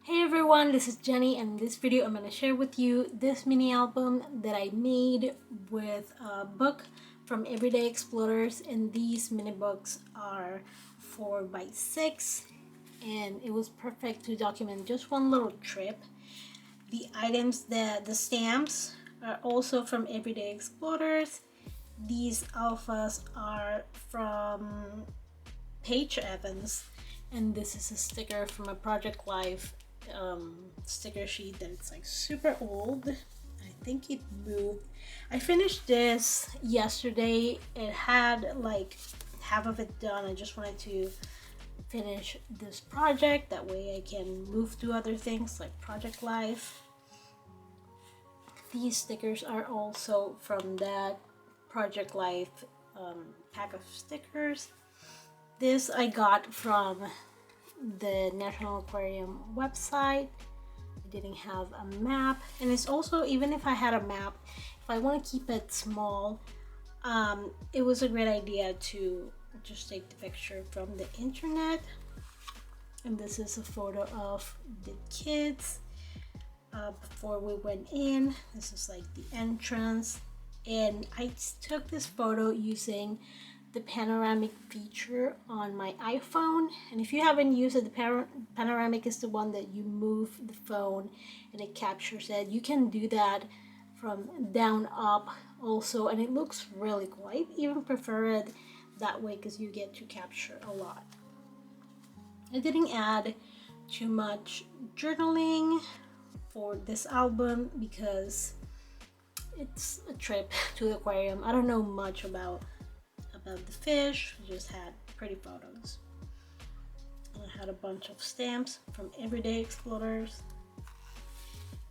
Hey everyone, this is Jenny, and in this video I'm going to share with you this mini album that I made with a book from Everyday Explorers, and these mini books are 4x6 and it was perfect to document just one little trip. The items, the stamps are also from Everyday Explorers. These alphas are from Paige Evans, and this is a sticker from a Project Life sticker sheet that's like super old. I think it moved. I finished this yesterday. It had like half of it done. I just wanted to finish this project, that way I can move to other things like Project Life. These stickers are also from that Project Life pack of stickers. This I got from the National Aquarium website. I didn't have a map, and it's also, even if I had a map, if I want to keep it small, it was a great idea to just take the picture from the internet. And this is a photo of the kids before we went in. This is like the entrance, and I took this photo using the panoramic feature on my iPhone. And if you haven't used it, the panoramic is the one that you move the phone and it captures it. You can do that from down up also, and it looks really cool. I even prefer it that way because you get to capture a lot. I didn't add too much journaling for this album because it's a trip to the aquarium. I don't know much about the fish. I just had pretty photos. And I had a bunch of stamps from Everyday Explorers.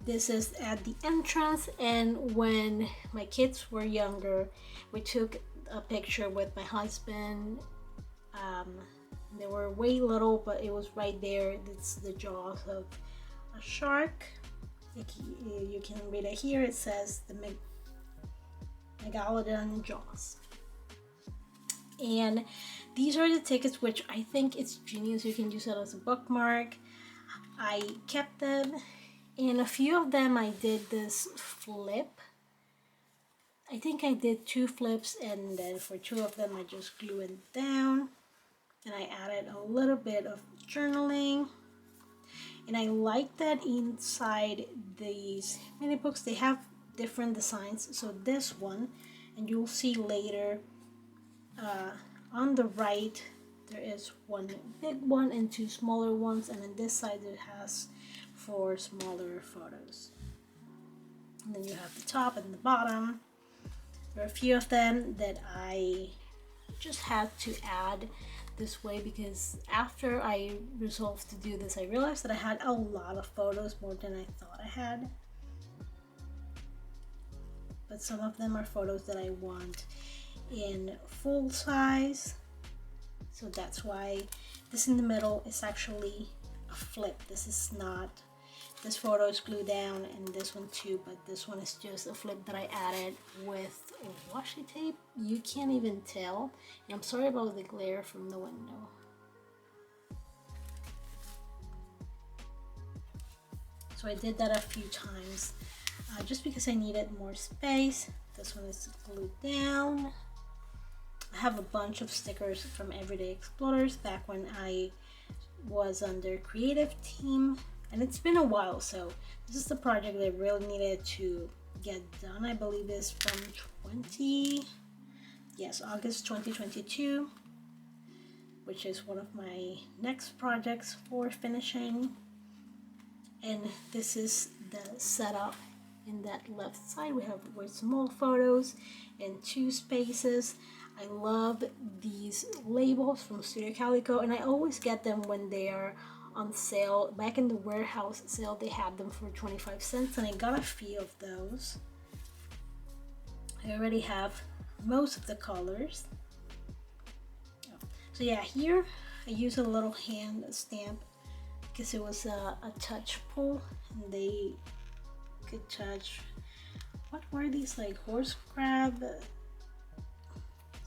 This is at the entrance, and when my kids were younger, we took a picture with my husband. They were way little, but it was right there. It's the jaws of a shark. You can read it here. It says the Megalodon jaws. And these are the tickets, which I think it's genius. You can use it as a bookmark. I kept them, and a few of them I did this flip. I think I did 2 flips, and then for 2 of them I just glue it down, and I added a little bit of journaling. And I like that inside these mini books they have different designs. So this one, and you'll see later, on the right there is one big one and 2 smaller ones, and on this side it has 4 smaller photos. And then you have the top and the bottom. There are a few of them that I just had to add this way because after I resolved to do this, I realized that I had a lot of photos, more than I thought I had. But some of them are photos that I want in full size, so that's why this in the middle is actually a flip. This photo is glued down, and this one too, but this one is just a flip that I added with washi tape. You can't even tell, and I'm sorry about the glare from the window. So I did that a few times just because I needed more space. This one is glued down. I have a bunch of stickers from Everyday Explorers back when I was on their creative team, and it's been a while, so this is the project that I really needed to get done. I believe it's from August 2022, which is one of my next projects for finishing. And this is the setup. In that left side we have with small photos and 2 spaces. I love these labels from Studio Calico, and I always get them when they are on sale. Back in the warehouse sale they had them for 25 cents, and I got a few of those. I already have most of the colors. So yeah, here I use a little hand stamp because it was a touch pull, and they could touch, what were these, like horse crab,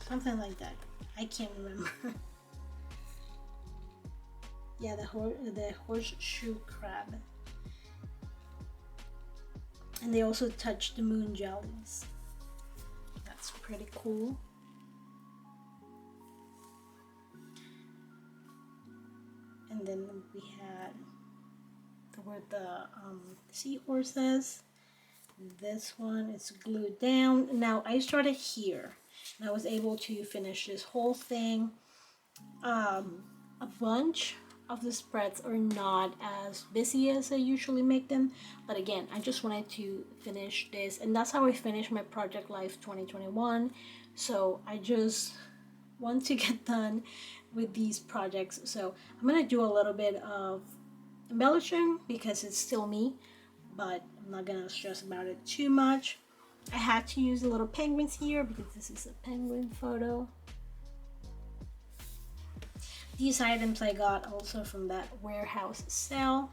something like that, I can't remember. Yeah, the horseshoe crab. And they also touch the moon jellies. That's pretty cool. And then we had the seahorses. This one is glued down. Now I started here and I was able to finish this whole thing. A bunch of the spreads are not as busy as I usually make them, but again, I just wanted to finish this, and that's how I finished my Project Life 2021. So I just want to get done with these projects. So I'm gonna do a little bit of embellishing because it's still me, but I'm not gonna stress about it too much. I had to use the little penguins here because this is a penguin photo. These items I got also from that warehouse sale.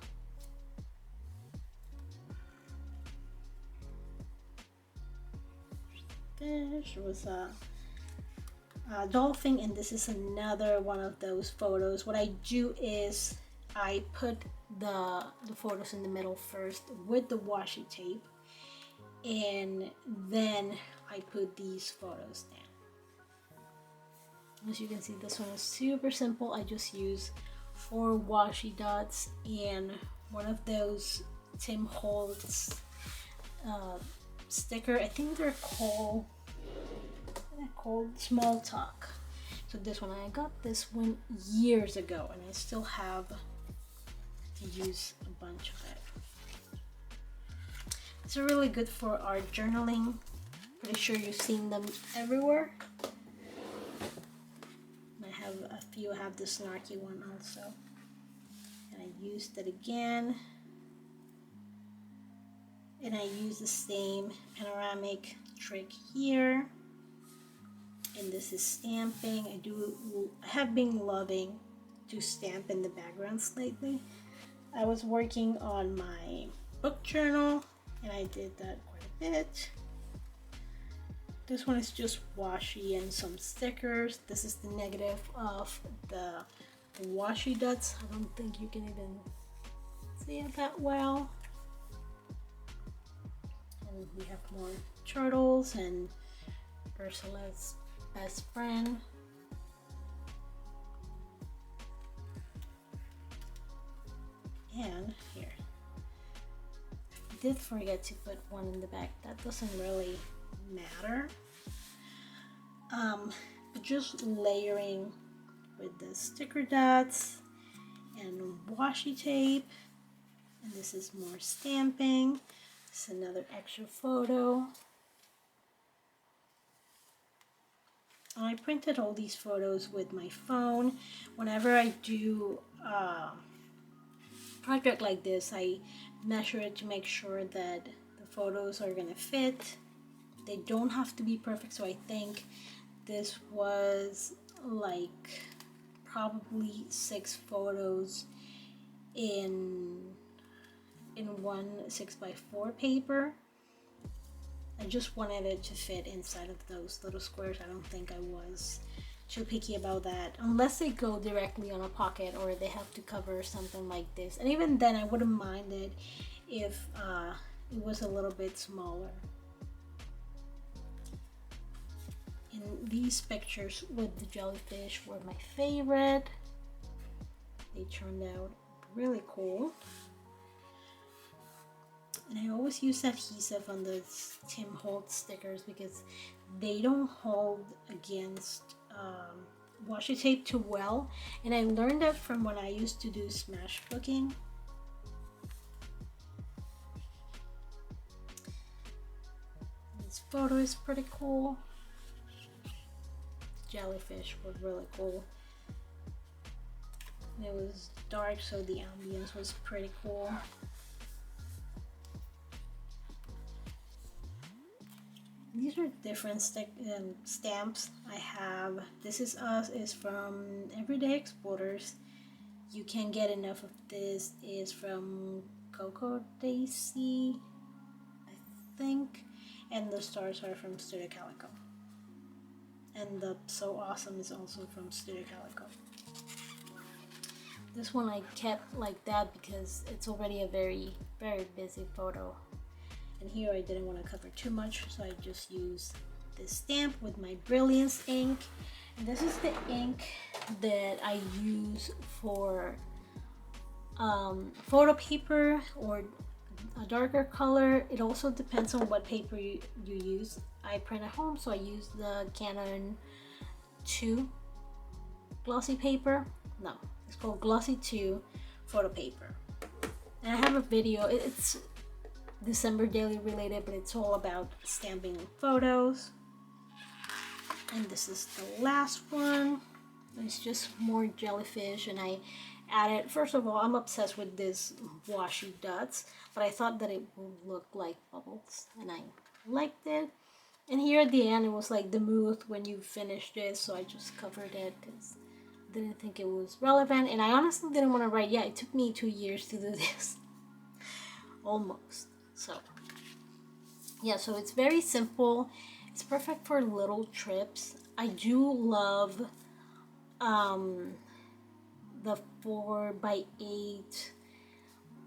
Fish was a dolphin, and this is another one of those photos. What I do is I put the photos in the middle first with the washi tape, and then I put these photos down. As you can see, this one is super simple. I just use 4 washi dots and one of those Tim Holtz sticker. I think they're called Small Talk. So this one, I got this one years ago and I still have to use a bunch of it. It's really good for our journaling. Pretty sure you've seen them everywhere. I have a few. I have the snarky one also, and I used it again. And I use the same panoramic trick here. And this is stamping. I have been loving to stamp in the backgrounds lately. I was working on my book journal and I did that quite a bit. This one is just washi and some stickers. This is the negative of the washi dots. I don't think you can even see it that well. And we have more turtles and Ursula's best friend. And here, I did forget to put one in the back. That doesn't really matter. But just layering with the sticker dots and washi tape. And this is more stamping. This is another extra photo. I printed all these photos with my phone. Whenever I do a project like this, I measure it to make sure that the photos are gonna fit. They don't have to be perfect, so I think this was like probably 6 photos in one 6x4 paper. I just wanted it to fit inside of those little squares. I don't think I was too picky about that, unless they go directly on a pocket or they have to cover something like this. And even then, I wouldn't mind it if it was a little bit smaller. And these pictures with the jellyfish were my favorite. They turned out really cool. And I always use adhesive on the Tim Holtz stickers because they don't hold against washi tape too well. And I learned that from when I used to do smash booking. This photo is pretty cool. Jellyfish were really cool. It was dark, so the ambience was pretty cool. These are different stamps I have. This Is Us is from Everyday Explorers. You Can't Get Enough of This is from Coco Daisy, I think. And the stars are from Studio Calico. And the So Awesome is also from Studio Calico. This one I kept like that because it's already a very busy photo. And here I didn't want to cover too much, so I just used this stamp with my Brilliance ink. And this is the ink that I use for photo paper or a darker color. It also depends on what paper you use. I print at home, so I use the Canon 2 glossy paper. No, it's called Glossy 2 photo paper. And I have a video, it's December daily related, but it's all about stamping photos. And this is the last one. It's just more jellyfish, and I added, first of all, I'm obsessed with this washi dots, but I thought that it would look like bubbles, and I liked it. And here at the end, it was like the mood when you finish this, so I just covered it because I didn't think it was relevant, and I honestly didn't want to write. Yeah, it took me 2 years to do this. Almost. So yeah, so it's very simple. It's perfect for little trips. I do love the 4x8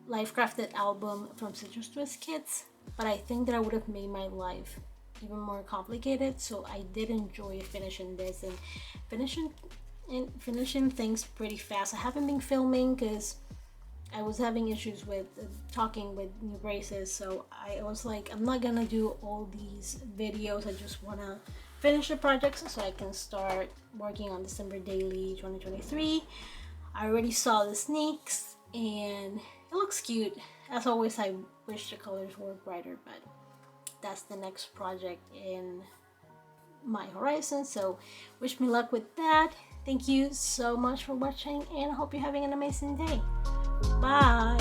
Life Crafted album from Citrus Twist Kits, but I think that I would have made my life even more complicated, so I did enjoy finishing this and finishing things pretty fast. I haven't been filming because I was having issues with talking with new braces, so I was like, I'm not gonna do all these videos. I just wanna finish the projects so I can start working on December Daily 2023. I already saw the sneaks and it looks cute. As always, I wish the colors were brighter, but that's the next project in my horizon, so wish me luck with that. Thank you so much for watching, and I hope you're having an amazing day. Bye!